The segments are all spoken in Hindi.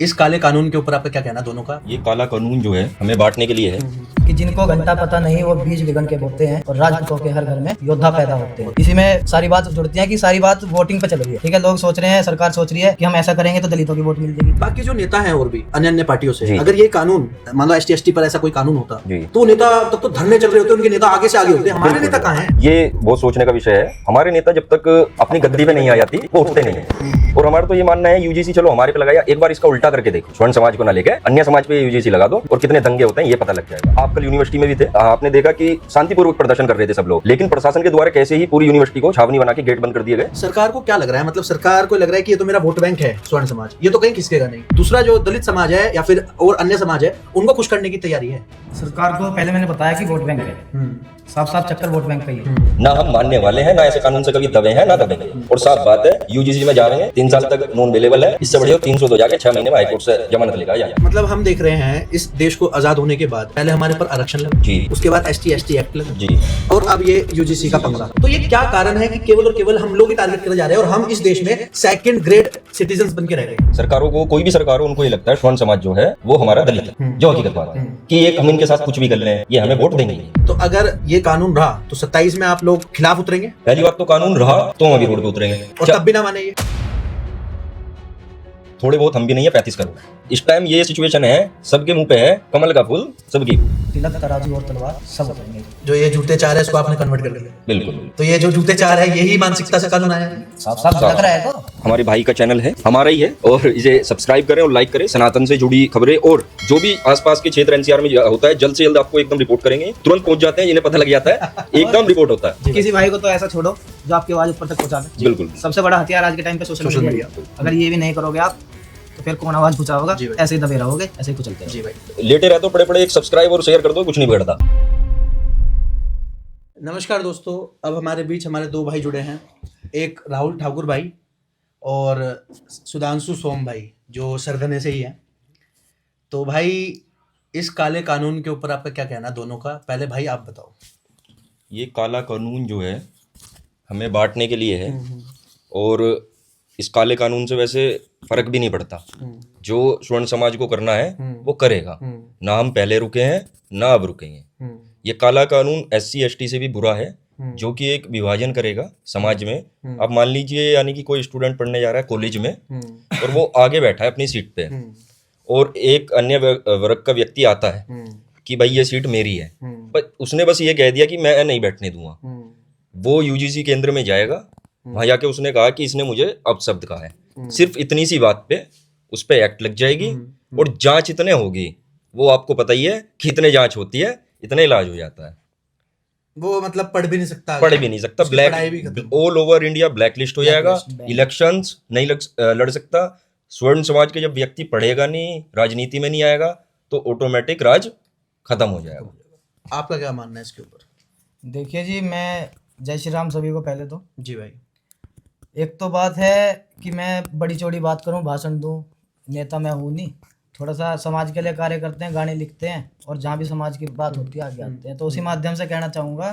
इस काले कानून के ऊपर आपका क्या कहना दोनों का? ये काला कानून जो है हमें बांटने के लिए है। कि जिनको घंटा पता नहीं वो बीज बिगन के बोते हैं और राजपूतों के हर घर में योद्धा पैदा होते हैं। इसी में सारी बात जुड़ती है कि सारी बात वोटिंग पे चल रही है। ठीक है, लोग सोच रहे हैं, सरकार सोच रही है कि हम ऐसा करेंगे तो दलितों की वोट मिल जाएगी। बाकी जो नेता हैं और भी अन्य अन्य पार्टियों से, जी। अगर ये कानून मान लो ST ST पर ऐसा कोई कानून होता जी। तो नेता तब तो धरने चल रहे होते, उनके नेता आगे से आगे होते। हमारे नेता कहाँ हैं? ये बहुत सोचने का विषय है। हमारे नेता जब तक अपनी गद्दी पे नहीं आ जाती वो उठते नहीं है। और हमारा तो ये मानना है UGC चलो हमारे पे लगाया, एक बार इसका उल्टा करके देखो, स्वर्ण समाज को ना लेके अन्य समाज पे UGC लगा दो और कितने दंगे होते हैं ये पता लग जाएगा। आप कल यूनिवर्सिटी में भी थे, आपने देखा कि शांतिपूर्वक प्रदर्शन कर रहे थे सब लोग, लेकिन प्रशासन के द्वारा कैसे ही पूरी यूनिवर्सिटी को छावनी बना के गेट बंद कर दिए गए। सरकार को क्या लग रहा है, मतलब सरकार को लग रहा है कि ये तो मेरा वोट बैंक है स्वर्ण समाज, ये तो कहीं खिसकेगा नहीं। दूसरा जो दलित समाज है या फिर और अन्य समाज है, उनको खुश करने की तैयारी है। सरकार को पहले मैंने बताया कि वोट बैंक है, साफ साफ चक्कर वोट बैंक का ही है। ना हम मानने वाले हैं, ना ऐसे कानून से कभी दबे हैं, ना दबेंगे। और साफ बात है UGC में जा रहे हैं, 3 साल तक नॉन अवेलेबल है, इससे बढ़िया 302 जाके 6 महीने में हाईकोर्ट से जमानत लेगा जाए। मतलब हम देख रहे हैं इस देश को आजाद होने के बाद पहले हमारे पर आरक्षण लगा जी। उसके बाद ST ST एक्ट लगा जी। और अब ये UGC का पंगा। तो ये क्या कारण है कि केवल और केवल हम लोग ही टारगेट करे जा रहे हैं और हम इस देश में सेकंड ग्रेड सिटीजन बन के रह गए? सरकारों को, कोई भी सरकार हो, उनको ये लगता है स्वर्ण समाज जो है वो हमारा दलित है, जो हकीकत बात है कि एक हम इनके साथ कुछ भी कर रहे हैं ये हमें वोट देंगे। तो अगर ये कानून रहा तो 27 में आप लोग खिलाफ उतरेंगे पहली बात तो कानून रहा तो हम अभी रोड पे उतरेंगे, और तब भी ना माने ये? थोड़े बहुत हम भी नहीं है 35 करोड़। इस टाइम ये सिचुएशन है, सबके मुंह पे है कमल का फूल, सबकी तिलक तराजू और तलवार सब उतरेंगे। जो ये जूते चार है इसको आपने कन्वर्ट कर लिया। बिल्कुल। तो ये जो जूते चार है यही मानसिकता से कानून आया है? साफ साफ लग रहा है तो। हमारे भाई का चैनल है, हमारा ही है, और इसे सब्सक्राइब करें और लाइक करें। सनातन से जुड़ी खबरें और जो भी आसपास के क्षेत्र NCR में होता है जल्द से जल्द आपको एकदम रिपोर्ट करेंगे। तुरंत पहुंच जाते हैं, इन्हें पता लग जाता है, एकदम रिपोर्ट होता है। किसी भाई को तो ऐसा छोड़ो जो आपकी आवाज ऊपर तक पहुंचा दे। बिल्कुल। सबसे बड़ा हथियार आज के टाइम पे सोशल मीडिया। अगर ये भी नहीं करोगे आप तो फिर कौन आवाज पहुंचाओगा? ऐसे ही दबे रहोगे, ऐसे ही कुचलते रहोगे। जी भाई, लेटे रहते हो, पड़े पड़े एक सब्सक्राइब और शेयर कर दो, कुछ नहीं बिगड़ता। नमस्कार दोस्तों, अब हमारे बीच हमारे दो भाई जुड़े हैं, एक राहुल ठाकुर भाई और सुधांशु सोम भाई जो सरगने से ही हैं। तो भाई इस काले कानून के ऊपर आपका क्या कहना दोनों का? पहले भाई आप बताओ। ये काला कानून जो है हमें बांटने के लिए है, और इस काले कानून से वैसे फर्क भी नहीं पड़ता। जो स्वर्ण समाज को करना है वो करेगा, ना हम पहले रुके हैं ना अब रुकेंगे। ये काला कानून SC ST से भी बुरा है, जो कि एक विभाजन करेगा समाज में। अब मान लीजिए यानी कि कोई स्टूडेंट पढ़ने जा रहा है कॉलेज में और वो आगे बैठा है अपनी सीट पे, और एक अन्य वर्ग का व्यक्ति आता है कि भाई ये सीट मेरी है, पर उसने बस ये कह दिया कि मैं नहीं बैठने दूंगा। वो UGC केंद्र में जाएगा, वहां जाके उसने कहा कि इसने मुझे अपशब्द कहा है, सिर्फ इतनी सी बात पे उस पे एक्ट लग जाएगी। और जांच इतने होगी, वो आपको पता ही है कि इतने जांच होती है, इतने इलाज हो जाता है। वो मतलब पढ़ भी नहीं सकता, पढ़ भी नहीं सकता, black all over India black list हो जाएगा, इलेक्शंस नहीं लड़ सकता। स्वर्ण समाज के जब व्यक्ति पढ़ेगा नहीं, राजनीति में नहीं आएगा, तो ऑटोमेटिक राज खत्म हो जाएगा। आपका क्या मानना है इसके ऊपर? देखिए जी, मैं जय श्री राम सभी को। पहले तो जी भाई, एक तो बात है कि मैं बड़ी चौड़ी बात करूं, भाषण दूं, नेता मैं हूं नहीं। थोड़ा सा समाज के लिए कार्य करते हैं, गाने लिखते हैं, और जहाँ भी समाज की बात होती है आगे आते हैं। तो उसी माध्यम से कहना चाहूँगा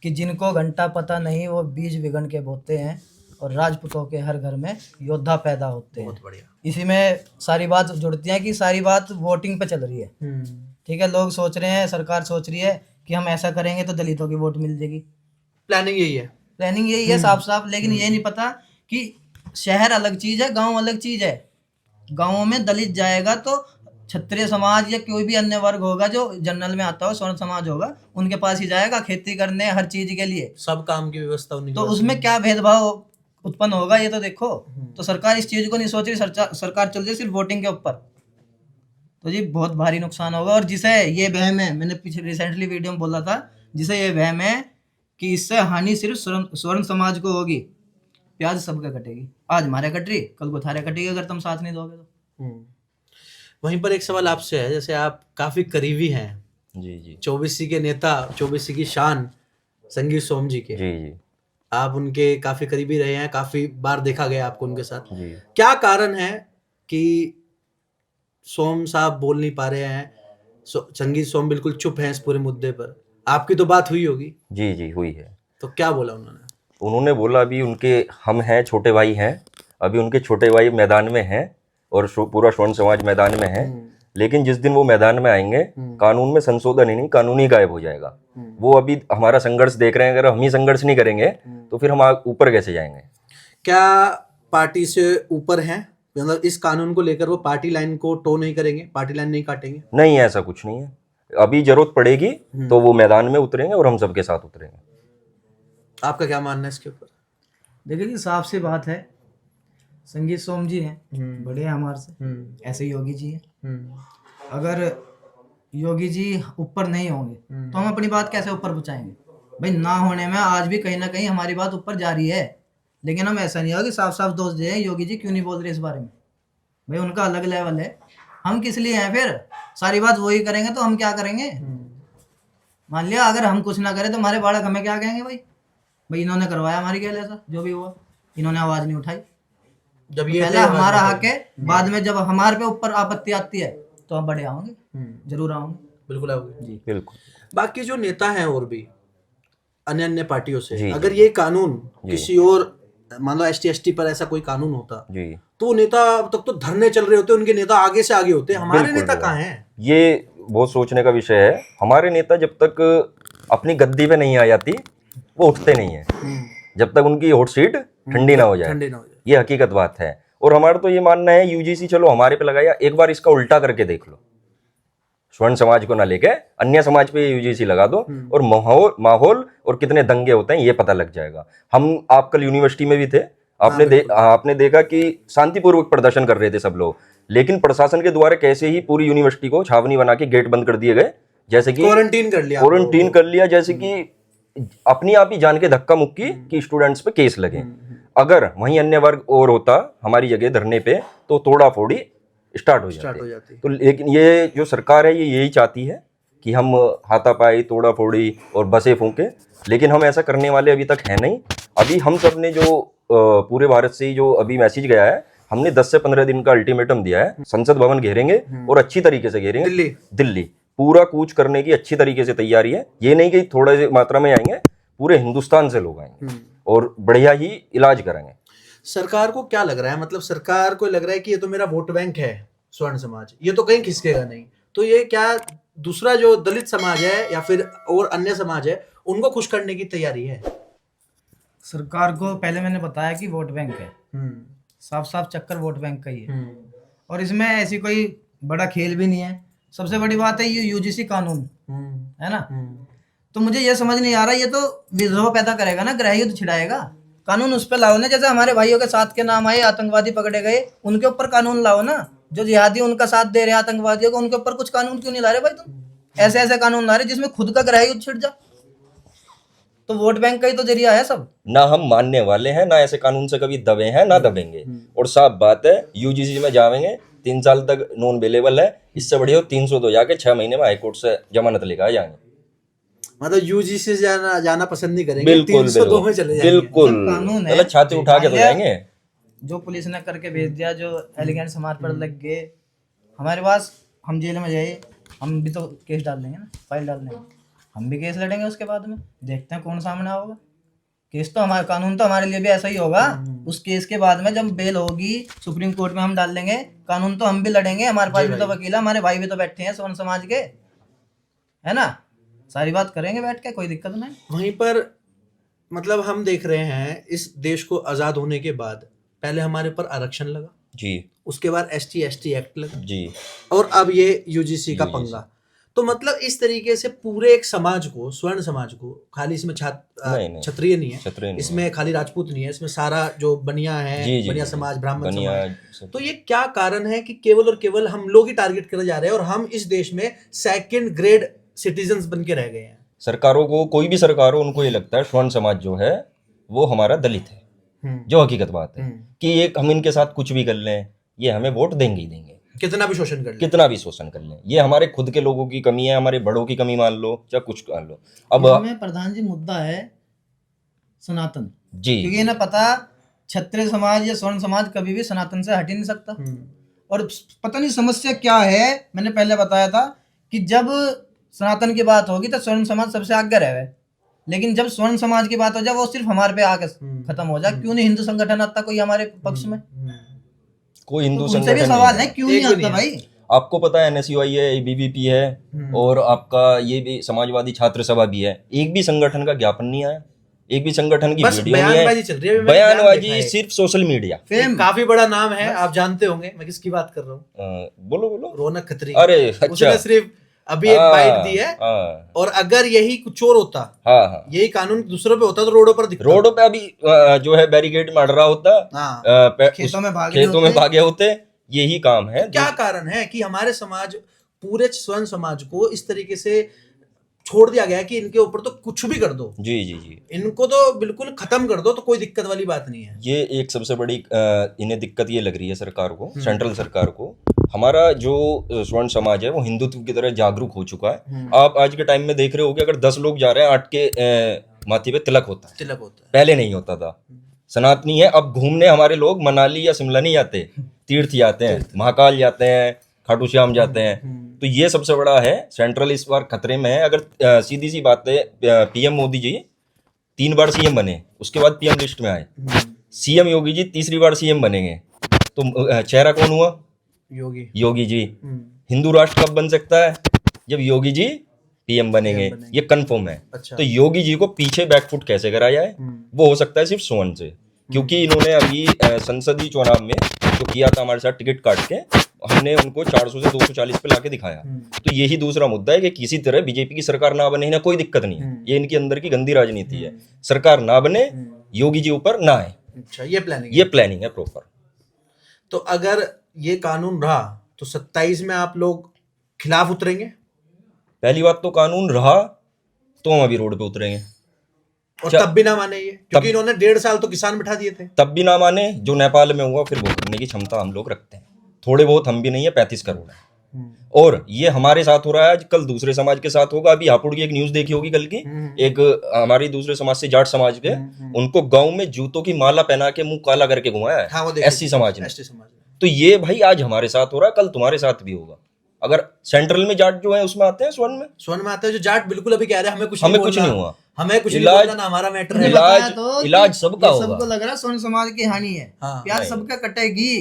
कि जिनको घंटा पता नहीं वो बीज बिगन के बोते हैं और राजपूतों के हर घर में योद्धा पैदा होते हैं। बहुत बढ़िया। इसी में सारी बात जुड़ती है कि सारी बात वोटिंग पे चल रही है। ठीक है, लोग सोच रहे हैं, सरकार सोच रही है कि हम ऐसा करेंगे तो दलितों की वोट मिल जाएगी। प्लानिंग यही है, प्लानिंग यही है साफ साफ। लेकिन ये नहीं पता कि शहर अलग चीज है, गांव अलग चीज है। गांवों में दलित जाएगा तो क्षत्रिय समाज या कोई भी अन्य वर्ग होगा जो जनरल में आता हो, स्वर्ण समाज होगा, उनके पास ही जाएगा खेती करने, हर चीज के लिए, सब काम की व्यवस्था उन्हीं के तो पास उसमें क्या भेदभाव उत्पन्न होगा ये तो देखो। तो सरकार इस चीज को नहीं सोच रही, सरकार चल रही सिर्फ वोटिंग के ऊपर। तो जी बहुत भारी नुकसान होगा। और जिसे ये वहम है, मैंने पीछे रिसेंटली वीडियो में बोला था, जिसे ये वहम है कि इससे हानि सिर्फ स्वर्ण समाज को होगी, प्याज सबके कटेगी। आज हमारे कट रही, कल को थारे कटेगी अगर तुम साथ नहीं दोगे तो। वहीं पर एक सवाल आपसे है, जैसे आप काफी करीबी हैं जी जी 24C के नेता, 24C की शान संगीत सोम जी के, जी जी आप उनके काफी करीबी रहे हैं, काफी बार देखा गया आपको उनके साथ। जी। क्या कारण है कि सोम साहब बोल नहीं पा रहे हैं? संगीत सोम बिल्कुल चुप हैं इस पूरे मुद्दे पर। आपकी तो बात हुई होगी? जी जी हुई है। तो क्या बोला उन्होंने? उन्होंने बोला अभी उनके हम हैं, छोटे भाई हैं, अभी उनके छोटे भाई मैदान में हैं और पूरा स्वर्ण समाज मैदान में है, लेकिन जिस दिन वो मैदान में आएंगे कानून में संशोधन ही नहीं, कानून ही गायब हो जाएगा। वो अभी हमारा संघर्ष देख रहे हैं, अगर हम ही संघर्ष नहीं करेंगे तो फिर हम ऊपर कैसे जाएंगे? क्या पार्टी से ऊपर हैं? मतलब इस कानून को लेकर वो पार्टी लाइन को टो नहीं करेंगे, पार्टी लाइन नहीं काटेंगे? नहीं, ऐसा कुछ नहीं है। अभी जरूरत पड़ेगी तो वो मैदान में उतरेंगे और हम सबके साथ उतरेंगे। आपका क्या मानना है इसके ऊपर? देखिए जी, साफ सी बात है, संगीत सोम जी हैं, बड़े हैं हमारे से, ऐसे योगी जी हैं। अगर योगी जी ऊपर नहीं होंगे तो हम अपनी बात कैसे ऊपर पहुंचाएंगे? भाई ना होने में आज भी कहीं ना कहीं हमारी बात ऊपर जा रही है, लेकिन हम ऐसा नहीं होगा कि साफ साफ दोष दें योगी जी क्यों नहीं बोल रहे इस बारे में। भाई उनका अलग लेवल है, हम किस लिए हैं? फिर सारी बात वही करेंगे तो हम क्या करेंगे? मान लिया अगर हम कुछ ना करें तो हमारे बालक हमें क्या कहेंगे? भाई इन्होंने करवाया हमारी खेल, ऐसा जो भी हुआ इन्होंने आवाज नहीं उठाई। जब ये पहले हमारा हक है, बाद में जब हमारे पे ऊपर आपत्ति आती है तो हम बड़े आओगे, जरूर आओगे। बिल्कुल आओगे जी, बिल्कुल। बाकी जो नेता हैं और भी अन्य अन्य पार्टियों से, अगर ये कानून किसी और, मान लो ST पर ऐसा कोई कानून होता जी, तो नेता अब तक तो धरने चल रहे होते, उनके नेता आगे से आगे होते, हमारे नेता कहाँ हैं? ये बहुत सोचने का विषय है। हमारे नेता जब तक अपनी गद्दी पे नहीं आ जाती वो उठते नहीं है, जब तक उनकी हॉट सीट ठंडी ना हो जाए। ठंडी ना हो जाए, ये हकीकत बात है। और हमारा तो ये मानना है, UGC चलो हमारे पे लगाया, एक बार इसका उल्टा करके देख लो, स्वर्ण समाज को ना लेके अन्य समाज पे UGC लगा दो और माहौल और कितने दंगे होते हैं ये पता लग जाएगा। आप कल यूनिवर्सिटी में भी थे, आपने देखा कि शांतिपूर्वक प्रदर्शन कर रहे थे सब लोग, लेकिन प्रशासन के द्वारा कैसे ही पूरी यूनिवर्सिटी को छावनी बना के गेट बंद कर दिए गए, जैसे कि क्वारंटीन कर लिया, जैसे कि अपनी आप ही जान के धक्का मुक्की कि स्टूडेंट्स पे केस लगे। अगर वहीं अन्य वर्ग और होता हमारी जगह धरने पे तो तोड़ा फोड़ी स्टार्ट हो जाती। तो लेकिन ये जो सरकार है ये यही चाहती है कि हम हाथापाई, तोड़ा फोड़ी और बसें फूंके, लेकिन हम ऐसा करने वाले अभी तक है नहीं। अभी हम सब ने जो पूरे भारत से ही जो अभी मैसेज गया है, हमने 10 से 15 दिन का अल्टीमेटम दिया है। संसद भवन घेरेंगे और अच्छी तरीके से घेरेंगे। दिल्ली पूरा कूच करने की अच्छी तरीके से तैयारी है। ये नहीं कि थोड़ा सी मात्रा में आएंगे, पूरे हिंदुस्तान से लोग आएंगे और बढ़िया ही इलाज करेंगे। सरकार को क्या लग रहा है? मतलब सरकार को लग रहा है कि ये तो मेरा वोट बैंक है स्वर्ण समाज, ये तो कहीं खिसकेगा नहीं, तो ये क्या दूसरा जो दलित समाज है या फिर और अन्य समाज है उनको खुश करने की तैयारी है? सरकार को पहले मैंने बताया कि वोट बैंक है, साफ साफ चक्कर वोट बैंक का ही है, और इसमें ऐसी कोई बड़ा खेल भी नहीं है। सबसे बड़ी बात है ये UGC कानून है ना, तो मुझे ये समझ नहीं आ रहा, ये तो विद्रोह पैदा करेगा ना, गृह युद्ध छिड़ाएगा। कानून उस पर लाओ ना, जैसे हमारे भाइयों के साथ के नाम आए, आतंकवादी पकड़े गए, उनके ऊपर कानून लाओ ना। जो जिहादी उनका साथ दे रहे हैं आतंकवादियों को, उनके ऊपर कुछ कानून क्यों नहीं ला रहे भाई? तुम ऐसे ऐसे कानून ला रहे जिसमें खुद का गृह युद्ध छिड़ जा। तो वोट बैंक का ही तो जरिया है सब। ना हम मानने वाले हैं, ना ऐसे कानून से कभी दबे हैं, ना दबेंगे। और साफ बात है UGC में जाएंगे 3 साल तक नॉन अवेलेबल है, इससे बढ़िया 300 तो जाके 6 महीने में हाईकोर्ट से जमानत लेकर आ जाएंगे। मतलब UGC से जाना पसंद नहीं करेंगे, 302 में चले जाएंगे। बिल्कुल कानून है, छाती उठा के तो जाएंगे। जो पुलिस ने करके भेज दिया, जो एलिगेंट्स हमारे पर लग गए, हमारे पास, हम जेल में जाए, हम भी तो केस डाल देंगे ना, फाइल डाल देंगे, हम भी केस लड़ेंगे। उसके बाद में देखते हैं कौन सामने आओगा। केस तो हमारा, कानून तो हमारे लिए भी ऐसा ही होगा। उस केस के बाद में जब बेल होगी सुप्रीम कोर्ट में हम डाल देंगे कानून, तो हम भी लड़ेंगे। हमारे पास भी तो वकील है, हमारे भाई भी तो बैठे हैं स्वर्ण समाज के, है ना, सारी बात करेंगे बैठ के, कोई दिक्कत नहीं। वहीं पर मतलब हम देख रहे हैं इस देश को आजाद होने के बाद पहले हमारे पर आरक्षण लगा जी, उसके बाद ST एक्ट लगा जी, और अब ये UGC का पंगा। तो मतलब इस तरीके से पूरे एक समाज को, स्वर्ण समाज को, खाली इसमें क्षत्रिय नहीं है, इसमें खाली राजपूत नहीं है, इसमें सारा जो बनिया है, बनिया समाज, ब्राह्मण समाज, तो ये क्या कारण है कि केवल और केवल हम लोग ही टारगेट करे जा रहे हैं और हम इस देश में 2nd ग्रेड सिटीजन्स बन के रह गए हैं? सरकारों को, कोई भी सरकार हो, उनको ये लगता है स्वर्ण समाज जो है वो हमारा दलित है, जो हकीकत बात है कि ये हम इनके साथ कुछ भी कर लें, ये हमें वोट देंगे ही देंगे, कितना भी शोषण कर लें। ये हमारे खुद के लोगों की कमी है, हमारे बड़ों की कमी मान लो, या कुछ मान लो। अब हमें प्रधान जी मुद्दा है सनातन जी, क्योंकि इन्हें पता क्षत्रिय समाज या स्वर्ण समाज कभी भी सनातन से हट ही नहीं सकता। और पता नहीं समस्या क्या है, मैंने पहले बताया था कि जब सनातन की बात होगी तो स्वर्ण समाज सबसे आगे रहे, लेकिन जब स्वर्ण समाज की बात हो जाए वो सिर्फ हमारे पे आके खत्म हो जाए। क्यों नहीं हिंदू संगठन आता कोई हमारे पक्ष में? कोई हिंदू उनसे भी संगठन सवाल नहीं है, क्यों नहीं एक भी आता नहीं भाई? आपको पता है एनएसयूआई है, एबीवीपी है, और आपका ये भी समाजवादी छात्र सभा भी है, एक भी संगठन का ज्ञापन नहीं आया, एक भी संगठन की बस वीडियो नहीं बयानबाजी है, चल रही है। अभी मैंने बयान देखा बयानबाजी है। सिर्फ सोशल मीडिया। एक काफी बड़ा नाम है, आप जानते होंगे मैं किसकी बात कर रहा हूँ। बोलो बोलो। रौनक खत्री। अरे अच्छा, उसने सिर्फ अभी एक बाइट दी है, हाँ और अगर यही कुछ और होता, हाँ हाँ, यही कानून दूसरों पे होता तो रोडों पर दिखता। रोडों पे अभी जो है बैरिकेड मार रहा होता, हाँ, खेतों में भागे खेतों में होते। भागे होते, यही काम है। क्या कारण है कि हमारे समाज, पूरे स्वर्ण समाज को इस तरीके से छोड़ दिया गया है कि इनके ऊपर तो कुछ भी कर दो, जी जी जी, इनको तो बिल्कुल खत्म कर दो, तो कोई दिक्कत वाली बात नहीं है। ये एक सबसे बड़ी इन्हें दिक्कत ये लग रही है सरकार को, सेंट्रल सरकार को। हमारा जो स्वर्ण समाज है वो हिंदुत्व की तरह जागरूक हो चुका है। आप आज के टाइम में देख रहे हो कि अगर 10 लोग जा रहे हैं, 8 के माथे पे तिलक होता है, तिलक होता है। पहले नहीं होता था। सनातनी है, अब घूमने हमारे लोग मनाली या शिमला नहीं जाते, तीर्थ जाते हैं, महाकाल जाते हैं, खाटू श्याम जाते हैं। तो ये सबसे बड़ा है, सेंट्रल इस बार खतरे में है। अगर सीधी सी बात है, पीएम मोदी जी 3 बार सीएम बने, उसके बाद पीएम लिस्ट में आए, सीएम योगी जी तीसरी बार सीएम बनेंगे, तो चेहरा कौन हुआ? योगी जी। हिंदू राष्ट्र कब बन सकता है? जब योगी जी पीएम बनेंगे, ये कंफर्म है। अच्छा। तो योगी जी को पीछे बैकफुट कैसे कराया है? वो हो सकता है सिर्फ सोन से, क्योंकि इन्होंने अभी संसदीय चुनाव में जो किया था हमारे साथ टिकट काट के, हमने उनको 400 से 240 पे लाके दिखाया। तो यही दूसरा मुद्दा है कि किसी तरह बीजेपी की सरकार ना बने ना, कोई दिक्कत नहीं है, ये इनकी अंदर की गंदी राजनीति है। सरकार ना बने, योगी जी ऊपर ना आए। अच्छा, ये प्लानिंग, ये प्लानिंग है प्रॉपर। तो अगर ये कानून रहा तो 27 में आप लोग खिलाफ उतरेंगे? पहली बात तो कानून रहा तो हम अभी रोड पे उतरेंगे, और तब भी ना माने ये, क्योंकि इन्होंने 1.5 साल तो किसान बिठा दिए थे। तब भी ना माने। जो नेपाल में हुआ फिर वो करने की क्षमता हम लोग रखते हैं, थोड़े बहुत हम भी नहीं है, 35 करोड़ है। और ये हमारे साथ हो रहा है, आज कल दूसरे समाज के साथ होगा। अभी हापुड़ की एक न्यूज देखी होगी कल की, एक हमारी दूसरे समाज से जाट समाज के, उनको गांव में जूतों की माला पहना के मुंह काला करके घुमाया है। हाँ, एससी समाज ने। तो ये भाई आज हमारे साथ हो रहा है, कल तुम्हारे साथ भी होगा। अगर सेंट्रल में जाट जो है उसमें आते हैं, स्वर्ण में आते हैं, जो जाट बिल्कुल अभी कह रहे हैं हमें कुछ नहीं हुआ, हमें कुछ नहीं बोलना, ना हमारा मैटर है। इलाज सबका होगा। सबको लग रहा है स्वर्ण समाज की हानि है, प्यार सबका कटेगी।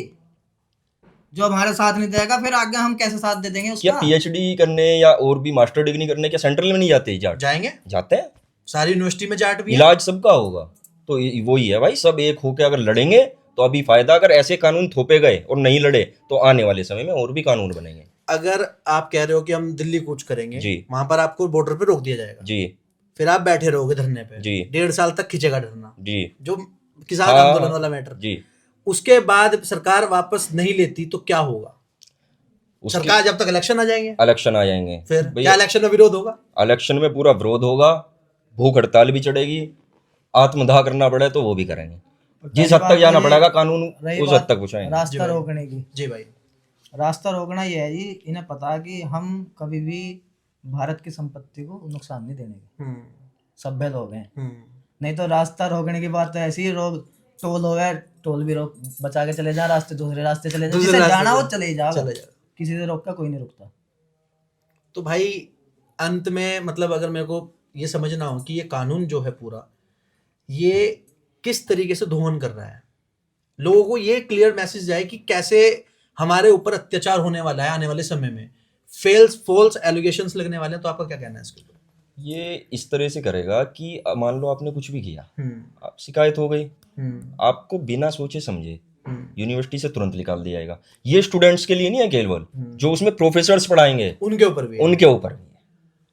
जो हमारे साथ नहीं देगा फिर आगे हम कैसे साथ दे देंगे उसका? क्या पीएचडी करने या और भी मास्टर डिग्री करने क्या सेंट्रल में नहीं जाते जाट? जाएंगे, जाते हैं, सारी यूनिवर्सिटी में जाट भी। इलाज सबका होगा। तो वही है भाई, सब एक होके अगर लड़ेंगे तो अभी फायदा। अगर ऐसे कानून थोपे गए और नहीं लड़े तो आने वाले समय में और भी कानून बनेंगे। अगर आप कह रहे हो कि हम दिल्ली कूच करेंगे जी, वहां पर आपको बॉर्डर पे रोक दिया जाएगा जी, फिर आप बैठे रहोगे धरने पे जी, 1.5 साल तक खींचेगा धरना जी, जो किसान आंदोलन वाला मैटर जी। उसके बाद सरकार वापस नहीं लेती तो क्या होगा? सरकार जब तक इलेक्शन आ जाएंगे, फिर क्या इलेक्शन में विरोध होगा? इलेक्शन में पूरा विरोध होगा, भूख हड़ताल भी चढ़ेगी, आत्मदाह करना पड़े तो वो भी करेंगे। जिस हद तक जाना पड़ेगा कानून उस हद तक पहुंचाएंगे। रास्ता रोकने की, जी भाई, रास्ता रोकना ये है जी, इन्हें पता है कि हम कभी भी भारत की संपत्ति को नुकसान नहीं देंगे, सभ्य लोग हैं। नहीं तो रास्ता रोकने की बात तो ऐसी है, रोक टोल हो गया, टोल भी रोक, बचा के चले जा, रास्ते दूसरे रास्ते चले जा, जिसे जाना वो चले जा, किसी से रोक का कोई नहीं रुकता। तो भाई अंत में मतलब अगर मेरे को ये समझना हो कि ये कानून जो है पूरा, ये किस तरीके से धोवन कर रहा है, लोगों को ये क्लियर मैसेज जाए कि कैसे हमारे ऊपर अत्याचार होने वाला है आने वाले समय में, फॉल्स एलिगेशंस लगने वाले हैं, तो आपका क्या कहना है इसके ऊपर? ये इस तरह से करेगा कि मान लो आपने कुछ भी किया, आप शिकायत हो गई, आपको बिना सोचे समझे यूनिवर्सिटी से तुरंत निकाल दिया जाएगा। ये स्टूडेंट्स के लिए नहीं है केवल, जो उसमें प्रोफेसर्स पढ़ाएंगे उनके ऊपर भी है।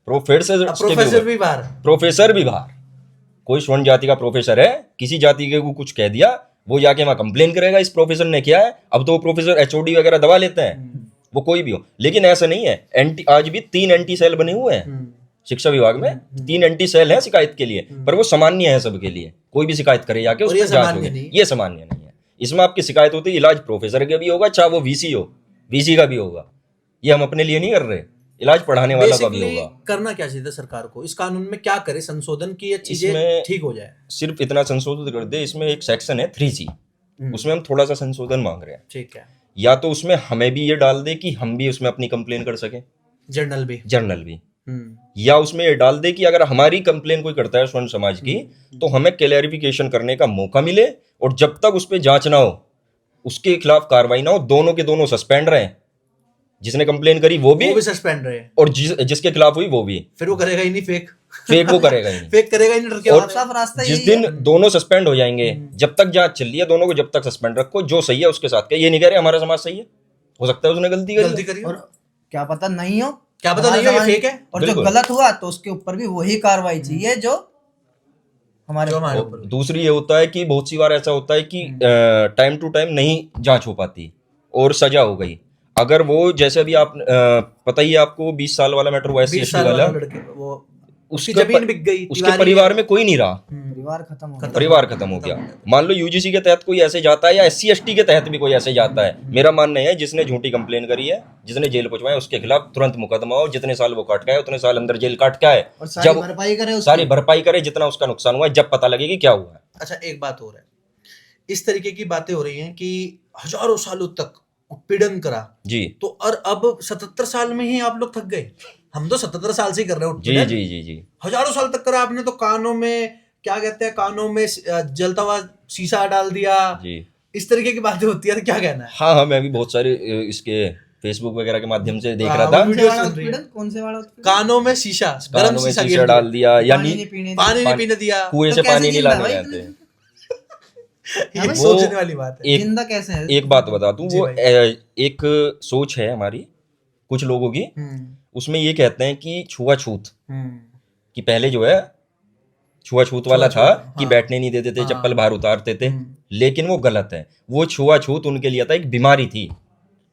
प्रोफेसर भी बाहर। कोई स्वर्ण जाति का प्रोफेसर है, किसी जाति के को कुछ कह दिया, वो जाके वहां कंप्लेन करेगा इस प्रोफेसर ने किया है। अब तो वो प्रोफेसर एचओडी वगैरह दबा लेते हैं, वो कोई भी हो। लेकिन ऐसा नहीं है, आज भी 3 एंटी सेल बने हुए हैं शिक्षा विभाग में, 3 एंटी सेल है शिकायत के लिए, पर वो सामान्य है सबके लिए। कोई भी शिकायत करे जाके उस पर जांच होगी, ये सामान्य नहीं है। इसमें आपकी शिकायत होती है, इलाज प्रोफेसर का भी होगा, चाहे वो वीसी हो, वीसी का भी होगा। ये हम अपने लिए नहीं कर रहे, इलाज पढ़ाने वाला का भी होगा। करना क्या चाहिए सरकार को, इस कानून में क्या करे संशोधन की ये चीजें ठीक हो जाए? सिर्फ इतना संशोधित कर दे, इसमें एक सेक्शन है 3C, उसमें हम थोड़ा सा संशोधन मांग रहे हैं। ठीक है, या तो उसमें हमें भी ये डाल दे कि हम भी उसमें अपनी कंप्लेन कर सके, जर्नल भी, या उसमें ये डाल दे कि अगर हमारी कंप्लेन कोई करता है स्वर्ण समाज की, तो हमें क्लैरिफिकेशन करने का मौका मिले, और जब तक उस पर जांच ना हो उसके खिलाफ कार्रवाई ना हो, दोनों के दोनों सस्पेंड रहे, जिसने कंप्लेन करी वो भी सस्पेंड रहे, और जिसके खिलाफ हुई वो भी। फिर वो करेगा ही नहीं फेक फेक वो करेगा ही नहीं। फेक करेगा ही नहीं, डर के और बात है। साफ रास्ता जिस यही दिन है। दोनों सस्पेंड हो जाएंगे, जब तक जांच चल रही है दोनों को जब तक सस्पेंड रखो, जो सही है उसके साथ क्या, ये नहीं कह रहे हमारा समाज सही है, हो सकता है उसने गलती गलती करी। करी और क्या पता नहीं हो, क्या पता नहीं हो, ये फेक है। और जो बिल्कुल। गलत हुआ तो उसके ऊपर भी वही कार्रवाई चाहिए जो हमारे हमारे और ऊपर। दूसरी ये होता है कि बहुत सी बार ऐसा होता है कि टाइम टू टाइम नहीं जांच हो पाती और सजा हो गई। अगर वो जैसे अभी आप पता ही है आपको 20 साल वाला मैटर हुआ, 20 SC साल वाला, लड़के, वो उसकी उसका जमीन बिक गई, उसके तिवारी परिवार में कोई नहीं रहा, परिवार खत्म हो गया। परिवार खत्म हो गया। मान लो UGC के तहत कोई ऐसे जाता है या SC ST के तहत भी कोई ऐसे जाता है, मेरा मानना है जिसने झूठी कंप्लेन करी है, जिसने जेल पहुंचवाया, उसके खिलाफ तुरंत मुकदमा हो, जितने साल वो काट के आए उतने साल अंदर जेल काट के आए, और सारी जब भरपाई करे उसकी। सारी भरपाई करे जितना उसका नुकसान हुआ है, जब पता लगेगी क्या हुआ है। अच्छा एक बात और है, इस तरीके की बातें हो रही हैं कि हजारों सालों तक उत्पीड़न करा, जी तो और अब 77 साल में ही आप लोग थक गए। हम तो 77 साल से ही कर रहे हैं जी उत्पीड़न, जी जी जी हजारों साल तक करा आपने, तो कानों में क्या कहते हैं, कानों में जलता हुआ शीशा डाल दिया, जी। इस तरीके की बातें होती है, तो क्या कहना है? हाँ हाँ, मैं भी बहुत सारे इसके फेसबुक वगैरह के माध्यम से देख हाँ, रहा वो था। वीडियो कौन से वाला सुन रही है। उत्पीड़न? कौन से वाला उत्पीड़न? कानों में शीशा, गरम कानों में शीशा शीशा गिर डाल दिया, दिया, पानी यानी नहीं पीने पानी नहीं पीने दिया। कुएं तो से कैसे पानी नहीं जिंदा लाने भाई जाते। इतने? ये भाई, सोचने वाली बात है। एक जिंदा कैसे है? एक बात बता दूं, जी वो भाई। एक सोच है हमारी कुछ लोगों की, हम्म, उसमें ये कहते हैं कि छुआछूत, हम्म, कि पहले जो है छुआछूत वाला था छुआछूत, कि हाँ। बैठने नहीं देते थे, हाँ। चप्पल बाहर उतारते थे, हम्म। लेकिन वो गलत है। वो छुआछूत उनके लिए था एक बीमारी थी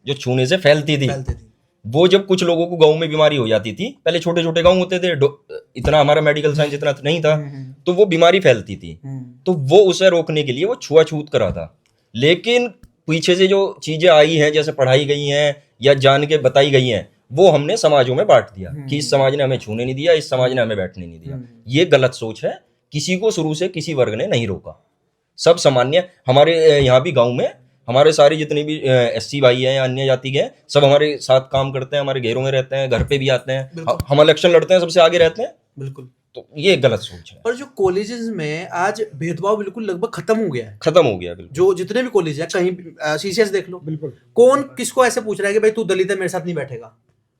जो छूने से फैलती थी। फैलती थी। वो जब कुछ लोगों को गांव में बीमारी हो जाती थी, पहले छोटे छोटे गांव होते थे, इतना हमारा मेडिकल साइंस इतना नहीं था, तो वो बीमारी फैलती थी, तो वो उसे रोकने के लिए वो छुआछूत करा था। लेकिन पीछे से जो चीजें आई हैं, जैसे पढ़ाई गई हैं या जान के बताई गई हैं, वो हमने समाजों में बांट दिया कि इस समाज ने हमें छूने नहीं दिया, इस समाज ने हमें बैठने नहीं दिया। ये गलत सोच है। किसी को शुरू से किसी वर्ग ने नहीं रोका, सब सामान्य। हमारे यहाँ भी गांव में हमारे सारे जितने भी SC भाई हैं या अन्य जाति के हैं, सब हमारे साथ काम करते हैं, हमारे घेरों में रहते हैं, घर पे भी आते हैं, बिल्कुल। हम इलेक्शन लड़ते हैं, सबसे आगे रहते हैं। बिल्कुल। तो ये गलत सोच है, पर जो कॉलेजेस में आज भेदभाव बिल्कुल लगभग खत्म हो गया है। खत्म हो गया बिल्कुल। जो जितने भी कॉलेज है, कहीं CCS देख लो, बिल्कुल। कौन किसको ऐसे पूछ रहा है कि भाई तू दलित है मेरे साथ नहीं बैठेगा,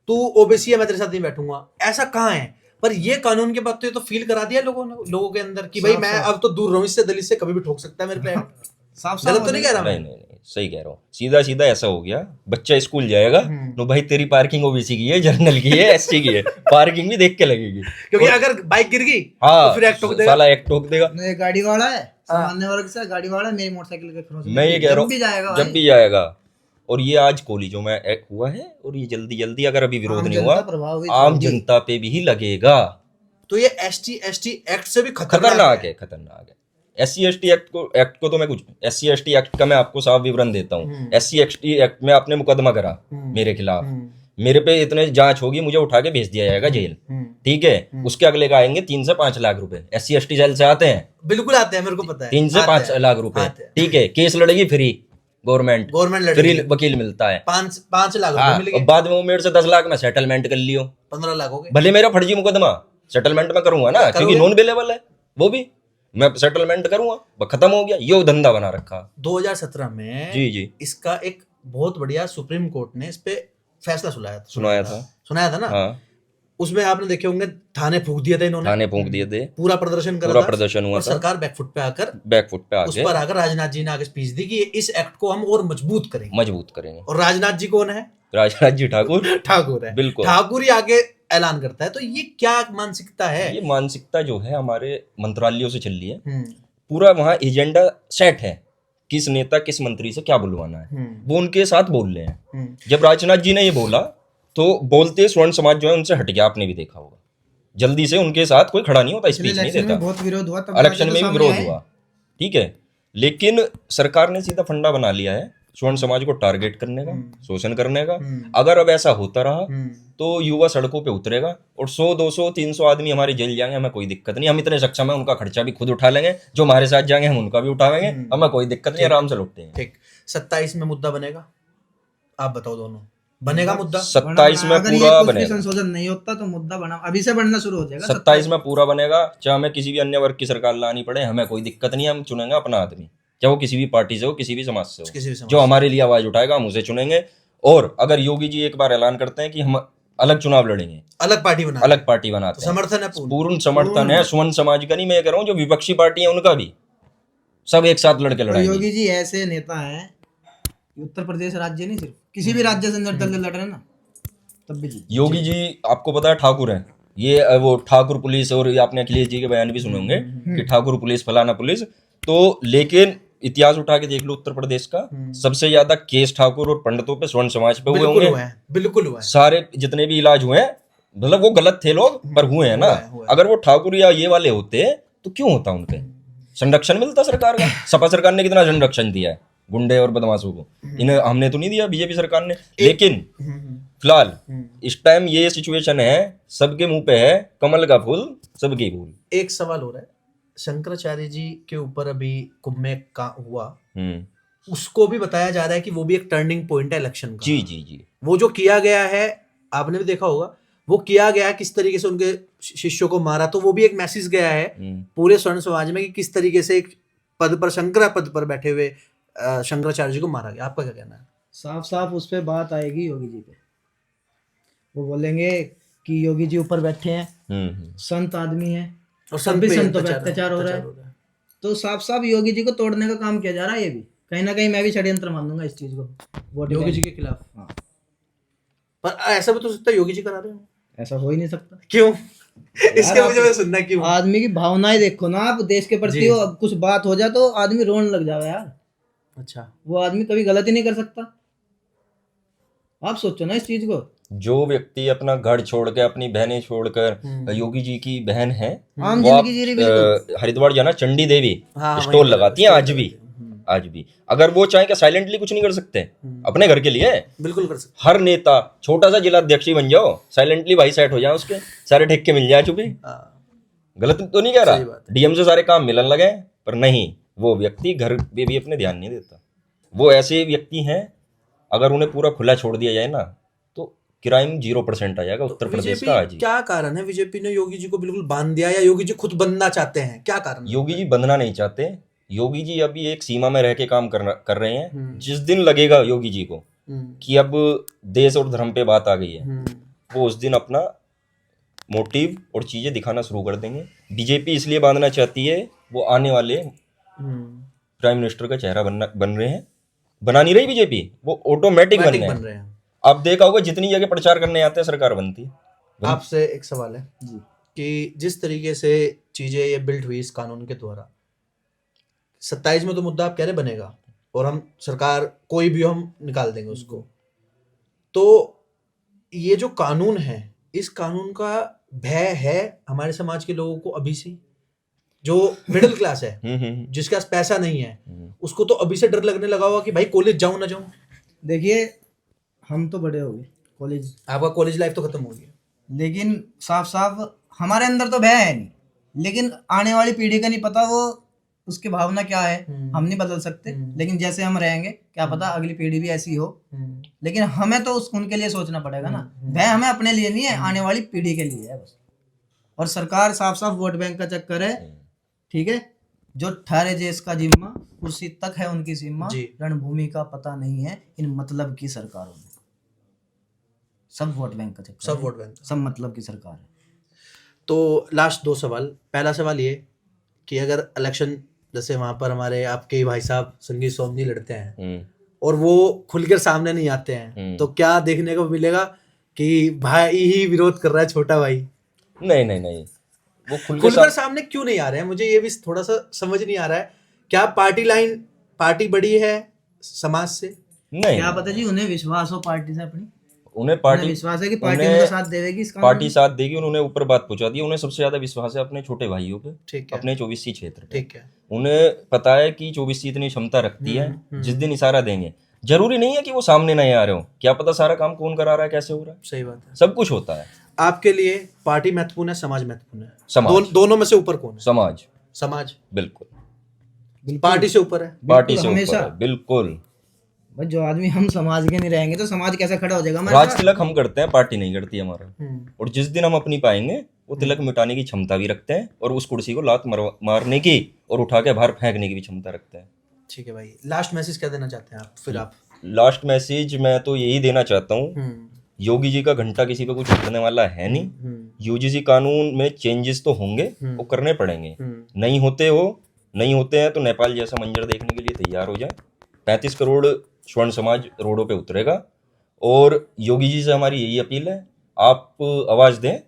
तू OBC है मैं तेरे साथ नहीं बैठूंगा, ऐसा कहाँ है? पर ये कानून के बाद तो फील करा दिया लोगों के अंदर कि भाई साफ मैं साफ। अब तो दूर रहूं इससे, दलित से कभी भी ठोक सकता है मेरे पे। साफ गलत तो नहीं कह रहा नहीं मैं? नहीं नहीं, सही कह रहा हूँ। सीधा सीधा ऐसा हो गया, बच्चा स्कूल जाएगा तो भाई तेरी पार्किंग OBC की है, जर्नल की है, SC की है, पार्किंग भी देख के लगेगी, क्योंकि अगर बाइक गिर गई हाँ तो फिर एक्ट ठोक देगा। साला एक ठोक देगा। ये गाड़ी वाला है, सामान्य वर्ग से गाड़ी वाला है, मेरी मोटरसाइकिल के क्रॉस मैं ये कह रहा हूँ, भी जाएगा जब भाई। भी जाएगा। और ये आज कॉलेजों में हुआ है, और ये जल्दी जल्दी अगर अभी विरोध आम नहीं जनता हुआ, प्रभावित आम होगी। जनता पे भी लगेगा। तो ये ST एक्ट से भी खतरनाक है, खतरनाक है। SC एक्ट को तो मैं कुछ SC एक्ट का मैं आपको साफ विवरण देता हूँ। SC एक्ट में आपने मुकदमा करा मेरे खिलाफ, मेरे पे इतने जांच होगी, मुझे उठा के भेज दिया जाएगा जेल, ठीक है। उसके अगले का आएंगे 3 से 5 लाख रुपए। SC जेल से आते हैं, बिल्कुल आते हैं, मेरे को पता है 3 से 5 लाख रुपए, आते हैं। ठीक है। केस लड़ेगी फ्री, गवर्नमेंट गवर्नमेंट फ्री लड़ेगी, वकील मिलता है, 5 लाख हाँ। रुपए मिल और गए, बाद में वो मेरे से 10 लाख में सेटलमेंट कर लियो, 15 लाख हो गए। भले मेरा फर्जी मुकदमा, सेटलमेंट में करूंगा ना, क्योंकि नॉन अवेलेबल है, वो भी मैं सेटलमेंट करूंगा, खत्म हो गया। ये धंधा बना रखा 2017 में जी जी, इसका एक बहुत बढ़िया सुप्रीम कोर्ट ने इस पे फैसला सुनाया था ना। हाँ। उसमें आपने देखे होंगे थाने फूंक दिए थे इन्होंने, थाने फूंक दिए थे, पूरा प्रदर्शन करा पूरा था, प्रदर्शन हुआ और था, सरकार बैकफुट पे आकर बैकफुट पे उस आके पर आकर राजनाथ जी ने आगे स्पीच दी कि इस एक्ट को हम और मजबूत करेंगे। मजबूत करेंगे। और राजनाथ जी कौन है? राजनाथ जी ठाकुर ठाकुर है, बिल्कुल। ठाकुर ही आगे ऐलान करता है। तो ये क्या मानसिकता है? ये मानसिकता जो है हमारे मंत्रालयों से चल रही है, हम्म, पूरा वहाँ एजेंडा सेट है, किस नेता किस मंत्री से क्या बुलवाना है, वो उनके साथ बोल रहे हैं। जब राजनाथ जी ने ये बोला तो बोलते स्वर्ण समाज जो है उनसे हट गया, आपने भी देखा होगा, जल्दी से उनके साथ कोई खड़ा नहीं होता, स्पीच नहीं देता। बहुत विरोध हुआ, तब इलेक्शन जाके में तो भी सामने विरोध आए। हुआ, ठीक है। लेकिन सरकार ने सीधा फंडा बना लिया है स्वर्ण समाज को टारगेट करने का, शोषण करने का। अगर अब ऐसा होता रहा तो युवा सड़कों पे उतरेगा और 100 200 300 आदमी हमारे जेल जाएंगे, हमें कोई दिक्कत नहीं, हम इतने सक्षम हैं, उनका खर्चा भी खुद उठा लेंगे, जो हमारे साथ जाएंगे हम उनका भी उठाएंगे, हमें कोई दिक्कत नहीं, आराम से लौटेंगे। ठीक। 27 में मुद्दा बनेगा, आप बताओ दोनों, बनेगा मुद्दा? 27 में अगर ये पूरा कुछ भी बनेगा, संशोधन नहीं होता तो मुद्दा बना अभी से बनना शुरू हो जाएगा। 27 में पूरा बनेगा, चाहे हमें किसी भी अन्य वर्ग की सरकार लानी पड़े, हमें कोई दिक्कत नहीं, हम चुनेंगे अपना आदमी। चाहे वो किसी भी पार्टी से हो, किसी भी समाज से हो। किसी भी समाज जो हमारे लिए आवाज उठाएगा हम उसे चुनेंगे। और अगर योगी जी एक बार ऐलान करते हैं कि हम अलग चुनाव लड़ेंगे, अलग पार्टी बना, अलग पार्टी बनाते हैं, समर्थन है पूर्ण। पूर्ण समर्थन है। सुमन समाज का नहीं, मैं कह रहा हूँ जो विपक्षी पार्टी है उनका भी, सब एक साथ लड़के और लड़ाएंगे। योगी जी ऐसे नेता हैं, उत्तर प्रदेश राज्य नहीं, सिर्फ किसी भी राज्य से निर्दलीय लड़ रहे हैं ना, तब भी जीत। योगी जी आपको पता है ठाकुर हैं, ये वो ठाकुर पुलिस, और ये आपने अखिलेश जी के बयान भी सुने होंगे कि ठाकुर पुलिस फलाना पुलिस। तो लेकिन इतिहास उठा के देख लो उत्तर प्रदेश का, सबसे ज्यादा केस ठाकुर और पंडितों पे, स्वर्ण समाज पे हुए बिल्कुल होंगे। हुआ है, बिल्कुल हुआ है। सारे जितने भी इलाज हुए हैं, मतलब वो गलत थे लोग पर हुए हैं ना। हुआ है। अगर वो ठाकुर या ये वाले होते तो क्यों होता उनके, संरक्षण मिलता सरकार का। सपा सरकार ने कितना संरक्षण दिया है गुंडे और बदमाशों को, इन्हें हमने तो नहीं दिया, बीजेपी सरकार ने। लेकिन फिलहाल इस टाइम ये सिचुएशन है, सबके मुंह पे है कमल का फूल, सबकी फूल। एक सवाल हो रहा है, शंकराचार्य जी के ऊपर अभी कुंभ में का हुआ, उसको भी बताया जा रहा है कि वो भी एक टर्निंग पॉइंट है इलेक्शन का। जी जी जी। वो जो किया गया है, आपने भी देखा होगा, वो किया गया है किस तरीके से उनके शिष्यों को मारा, तो वो भी एक मैसेज गया है पूरे स्वर्ण समाज में कि किस तरीके से एक पद पर, शंकरा पद पर बैठे हुए शंकराचार्य जी को मारा गया। आपका क्या कहना है? साफ साफ उस पे बात आएगी योगी जी पे, वो बोलेंगे कि योगी जी ऊपर बैठे हैं, संत आदमी है, और सब भी पे संतों पे अत्याचार हो रहा है। तो साफ साफ योगी जी को तोड़ने का काम किया जा रहा है। ये भी कहीं ना कहीं मैं भी षड्यंत्र मानूंगा इस चीज को, वोट योगी बैंक। जी के खिलाफ। हाँ। पर ऐसा भी तो सकता है योगी जी करा रहे हो। ऐसा हो ही नहीं सकता। क्यों? इसके आप- मुझे मैं सुनना क्यों? आदमी की भावनाएं देखो ना आप, देश के प्रति जी। हो, कुछ बात हो जाए तो आदमी रोने लग जाएगा यार। अच्छा, वो आदमी कभी गलत ही नहीं कर सकता। आप सोचो ना इस चीज को। जो व्यक्ति अपना घर छोड़ के, अपनी बहनें छोड़कर, योगी जी की बहन है, आम वो आप जिंदगी जी रही बिल्कुल। हरिद्वार जाना, चंडी देवी हाँ, स्टॉल वहीं लगाती हैं स्टॉल आज भी। लगाती हैं। आज भी अगर वो चाहे, क्या साइलेंटली कुछ नहीं कर सकते अपने घर के लिए? बिल्कुल कर सकते। हर नेता छोटा सा जिला अध्यक्ष ही बन जाओ, साइलेंटली भाई सेट हो जाए, उसके सारे ठेके मिल जाए चुपी। हाँ, गलत तो नहीं कह सही रहा, बात डीएम से सारे काम मिलन लगे, पर नहीं, वो व्यक्ति घर पे भी अपने ध्यान नहीं देता। वो ऐसे व्यक्ति हैं, अगर उन्हें पूरा खुला छोड़ दिया जाए ना तो क्राइम 0% आ जाएगा उत्तर प्रदेश का। आज ही क्या कारण है बीजेपी ने योगी जी को बिल्कुल बांध दिया, या योगी जी खुद बनना चाहते हैं? क्या कारण है? योगी जी बंधना नहीं चाहते। योगी जी अभी एक सीमा में रह के काम कर रहे हैं। जिस दिन लगेगा योगी जी को कि अब देश और धर्म पे बात आ गई है, वो उस दिन अपना मोटिव और चीजें दिखाना शुरू कर देंगे। बीजेपी इसलिए बांधना चाहती है, वो आने वाले प्राइम मिनिस्टर का चेहरा बन रहे हैं। बना नहीं रही बीजेपी, वो ऑटोमेटिक बन रहे हैं। आप देखा होगा जितनी जगह प्रचार करने आते हैं सरकार बनती है। आपसे एक सवाल है जी, कि जिस तरीके से चीजें ये बिल्ड हुई इस कानून के द्वारा, 27 में तो मुद्दा आप कह रहे बनेगा, और हम सरकार कोई भी हम निकाल देंगे उसको, तो ये जो कानून है, इस कानून का भय है हमारे समाज के लोगों को अभी से। जो मिडिल क्लास है, जिसके पास पैसा नहीं है, उसको तो अभी से डर लगने लगा हुआ कि भाई कॉलेज जाऊं ना जाऊं। देखिए हम तो बड़े हो गए, कॉलेज, आपका कॉलेज लाइफ तो खत्म हो गया, लेकिन साफ साफ हमारे अंदर तो भय है नहीं, लेकिन आने वाली पीढ़ी का नहीं पता वो उसकी भावना क्या है। हम नहीं बदल सकते, लेकिन जैसे हम रहेंगे क्या पता अगली पीढ़ी भी ऐसी हो। लेकिन हमें तो उनके लिए सोचना पड़ेगा ना। भय हमें अपने लिए नहीं है, आने वाली पीढ़ी के लिए है बस। और सरकार साफ साफ वोट बैंक का चक्कर है, ठीक है। जो ठहरे देश का जिम्मा, कुर्सी तक है उनकी सीमा, रणभूमि का पता नहीं है इन मतलब की सरकारों में। सब वोट बैंक का चक्कर, सब वोट बैंक, सब मतलब की सरकार है। तो लास्ट 2 सवाल। पहला सवाल ये कि अगर इलेक्शन, जैसे वहां पर हमारे आपके भाई साहब संगीत सोमनी लड़ते हैं और वो खुलकर सामने नहीं आते हैं, तो क्या देखने को मिलेगा कि भाई ही विरोध कर रहा है छोटा भाई? नहीं, वो खुलकर सामने क्यों नहीं आ रहे हैं? मुझे ये भी थोड़ा सा समझ नहीं आ रहा है। क्या पार्टी लाइन, पार्टी बड़ी है समाज से? नहीं, क्या पता जी, उन्हें विश्वास हो पार्टी से, अपनी उन्हें पार्टी विश्वास है कि पार्टी उनका साथ देगी, इस पार्टी साथ देगी। उन्होंने ऊपर बात पहुंचा दी। उन्हें सबसे ज्यादा विश्वास है अपने छोटे भाइयों पे, ठीक है, अपने 24C क्षेत्र पे। ठीक है। उन्हें पता है कि 24C इतनी क्षमता रखती है, जिस दिन इशारा देंगे, जरूरी नहीं है कि वो सामने नहीं आ रहे हो, क्या पता सारा काम कौन करा रहा है, कैसे हो रहा है। सही बात है, सब कुछ होता है। आपके लिए पार्टी महत्वपूर्ण है, समाज महत्वपूर्ण है? समाज। दोनों में से ऊपर कौन है? समाज। समाज बिल्कुल पार्टी से ऊपर है, पार्टी से हमेशा। ऊपर है, बिल्कुल। भाई जो आदमी हम समाज के नहीं रहेंगे तो समाज कैसे खड़ा हो जाएगा हमारे राज साथ? तिलक हम करते हैं, पार्टी नहीं करती हमारा। और जिस दिन हम अपनी पाएंगे, वो तिलक मिटाने की क्षमता भी रखते हैं, और उस कुर्सी को लात मारने की और उठा के बाहर फेंकने की भी क्षमता रखते हैं। ठीक है भाई, लास्ट मैसेज क्या देना चाहते हैं आप फिर आप? लास्ट मैसेज मैं तो यही देना चाहता हूँ, योगी जी का घंटा किसी पे कुछ उठने वाला है नहीं। यूजीसी कानून में चेंजेस तो होंगे, वो करने पड़ेंगे। नहीं होते हैं तो नेपाल जैसा मंजर देखने के लिए तैयार हो जाए। 35 करोड़ स्वर्ण समाज रोडों पे उतरेगा और योगी जी से हमारी यही अपील है, आप आवाज दें,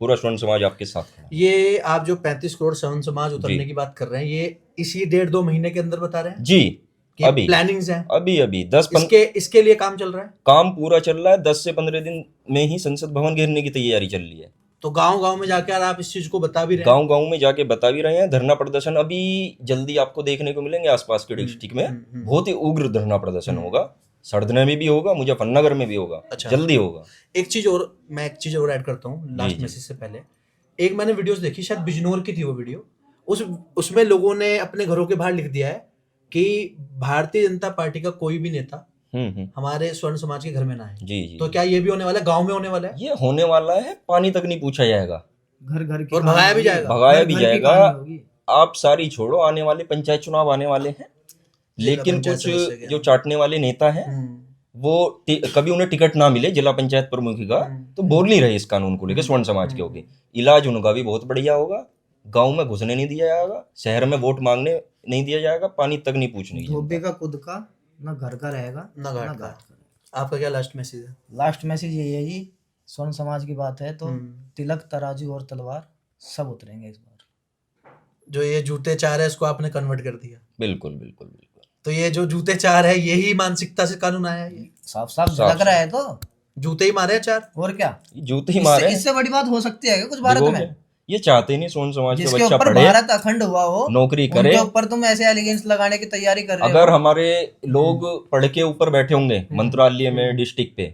पूरा स्वर्ण समाज आपके साथ खड़ा है। ये आप जो 35 करोड़ स्वर्ण समाज उतरने की बात कर रहे हैं, ये इसी 1.5-2 महीने के अंदर बता रहे हैं जी? अभी प्लानिंग्स हैं? अभी 10 इसके लिए काम चल रहा है, काम पूरा चल रहा है। 10 से 15 दिन में ही संसद भवन घेरने की तैयारी चल रही है। तो गांव में जाकर आप इस चीज को बता भी रहे हैं? गांव में जाके बता भी रहे हैं। धरना प्रदर्शन अभी जल्दी आपको देखने को मिलेंगे आसपास के डिस्ट्रिक्ट में। बहुत ही उग्र धरना प्रदर्शन होगा, सड़दने में भी होगा, मुजफ्फरनगर में भी होगा। अच्छा, जल्दी होगा। मैं एक चीज और ऐड करता हूँ लास्ट मैसेज से पहले। एक मैंने वीडियोस देखी, शायद बिजनौर की थी वो वीडियो, उसमें लोगों ने अपने घरों के बाहर लिख दिया है कि भारतीय जनता पार्टी का कोई भी नेता हमारे स्वर्ण समाज के घर में ना है। जी। तो क्या ये भी होने वाला है, गांव में होने वाला है? ये होने वाला है, पानी तक नहीं पूछा जाएगा, घर की और भगाया भी जाएगा। आप सारी छोड़ो, आने वाले पंचायत चुनाव आने वाले हैं, लेकिन कुछ जो चाटने वाले नेता हैं वो कभी उन्हें टिकट ना मिले जिला पंचायत प्रमुख का तो बोल नहीं रहे इस कानून को लेकर स्वर्ण समाज के होगी। इलाज उनका भी बहुत बढ़िया होगा, गांव में घुसने नहीं दिया जाएगा, शहर में वोट मांगने नहीं दिया जाएगा, पानी तक नहीं पूछने की। धोबे का खुद का ना घर का रहेगा ना घाट का। आपका क्या लास्ट मैसेज है? लास्ट मैसेज यही है जी, स्वर्ण समाज की बात है तो तिलक, तराजू और तलवार सब उतरेंगे इस बार। जो ये जूते चार है इसको आपने कन्वर्ट कर दिया? बिल्कुल। तो ये जो जूते चार है यही मानसिकता से कानून आया है? ये साफ लग रहा है, तो जूते ही मारे चार और क्या? जूते ही मारे। इससे बड़ी बात हो सकती है क्या कुछ भारत में? ये चाहते नहीं स्वर्ण समाज का बच्चा पढ़े, भारत अखंड हुआ हो, नौकरी करे। उनके ऊपर तुम ऐसे एलिगेंस लगाने की तैयारी कर रहे हो। अगर हमारे लोग पढ़ के ऊपर बैठे होंगे मंत्रालय में, डिस्ट्रिक्ट पे,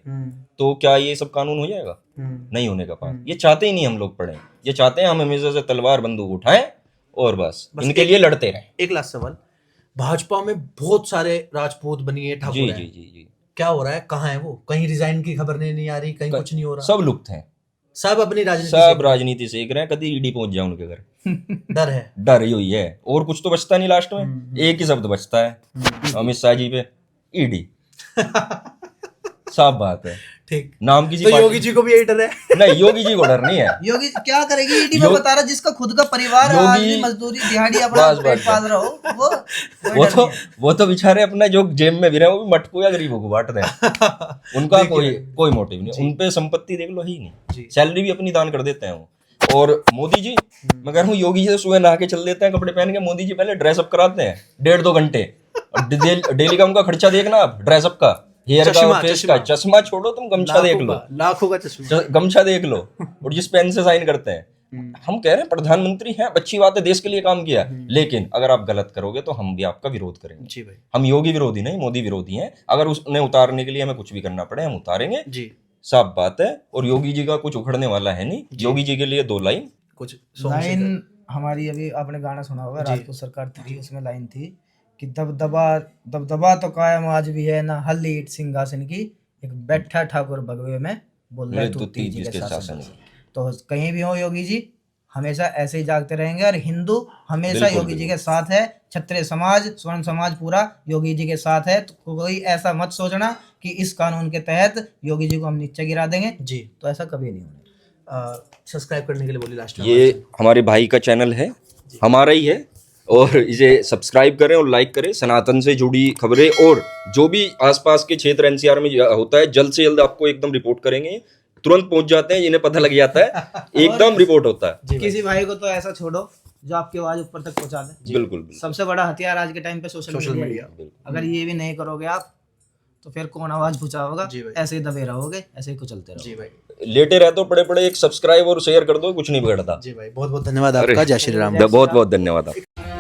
तो क्या ये सब कानून हो जाएगा? नहीं होने का पास। ये चाहते ही नहीं हम लोग पढ़े, ये चाहते हैं हम हमेशा से तलवार बंदूक उठाएं और बस इनके लिए लड़ते रहें। एक लास्ट सवाल, भाजपा में बहुत सारे राजपूत बनिए ठाकुर हैं। जी। क्या हो रहा है, कहाँ है वो? कहीं रिजाइन की खबर नहीं आ रही, कहीं कुछ नहीं हो रहा, सब लुप्त हैं, सब अपनी राजनीति सीख रहे हैं। कभी ईडी पहुंच जाए उनके घर। डर यही है, और कुछ तो बचता नहीं। लास्ट में एक ही शब्द बचता है अमित शाह जी पे, ईडी। साफ बात है, ठीक। नाम किसी तो योगी जी को भी यही डर है? नहीं, योगी जी को डर नहीं है। योगी क्या करेगी? ईडी में बता रहा, जिसका खुद का परिवार मजदूरी दिहाड़ी अपना पेट पाल रहा हो, वो तो बेचारे अपना जो जेब में भी रहे वो भी मटको या गरीबों को बांट दें। उनका कोई मोटिव नहीं, उनपे संपत्ति देख लो ही नहीं, सैलरी भी अपनी दान कर देते हैं वो। और मोदी जी, मैं कह रहा हूँ योगी जी से सुबह नहा के चल देते हैं कपड़े पहन के, मोदी जी पहले ड्रेसअप कराते हैं 1.5-2 घंटे। डेली का उनका खर्चा देखना आप, ड्रेसअप का, हेयर का, फेस का। चश्मा छोड़ो तुम, गमछा देख लो, लाखों का चश्मा, गमछा देख लो, और जिस पेन से साइन करते हैं। हम कह रहे हैं प्रधानमंत्री हैं, अच्छी बात है, देश के लिए काम किया, लेकिन अगर आप गलत करोगे तो हम भी आपका विरोध करेंगे। जी भाई, हम योगी विरोधी नहीं, मोदी विरोधी हैं। अगर उन्हें उतारने के लिए हमें कुछ भी करना पड़े हम उतारेंगे जी, साफ बात है। और योगी जी का कुछ उखड़ने वाला है नहीं। योगी जी के लिए 2 लाइन, कुछ लाइन हमारी, अभी आपने गाना सुना होगा राजपूत सरकार 3, उसमें लाइन थी कि दबदबा तो कायम आज भी है ना, हल्ली ईट सिंहासन की, एक बैठा ठाकुर भगवे में बोल रहे तू तीज के शासन। तो कहीं भी हो योगी जी हमेशा ऐसे ही जागते रहेंगे, और हिंदू हमेशा योगी जी के साथ है, क्षत्रिय समाज, स्वर्ण समाज पूरा योगी जी के साथ है। तो कोई ऐसा मत सोचना कि इस कानून के तहत योगी जी को हम नीचे गिरा देंगे जी, तो ऐसा कभी नहीं होगा। सब्सक्राइब करने के लिए बोलिए लास्ट में। ये हमारे भाई का चैनल है, हमारा ही है, और इसे सब्सक्राइब करें और लाइक करें। सनातन से जुड़ी खबरें और जो भी आसपास के क्षेत्र एनसीआर में होता है, जल्द से जल्द आपको एकदम रिपोर्ट करेंगे। तुरंत पहुंच जाते हैं, इन्हें पता लग जाता है, एकदम रिपोर्ट होता है। किसी भाई को तो ऐसा छोड़ो जो आपकी आवाज ऊपर तक पहुंचा दे। बिल्कुल। सबसे बड़ा हथियार आज के टाइम पे सोशल मीडिया। अगर ये भी नहीं करोगे आप तो फिर कौन आवाज पहुंचाओगा? ऐसे ही दबे रहोगे, ऐसे ही कुचलते रहोगे। जी भाई, लेटे रहते हो पड़े एक सब्सक्राइब और शेयर कर दो, कुछ नहीं बिगड़ता। जी भाई, बहुत बहुत धन्यवाद आपका। जय श्री राम। बहुत बहुत धन्यवाद आपका।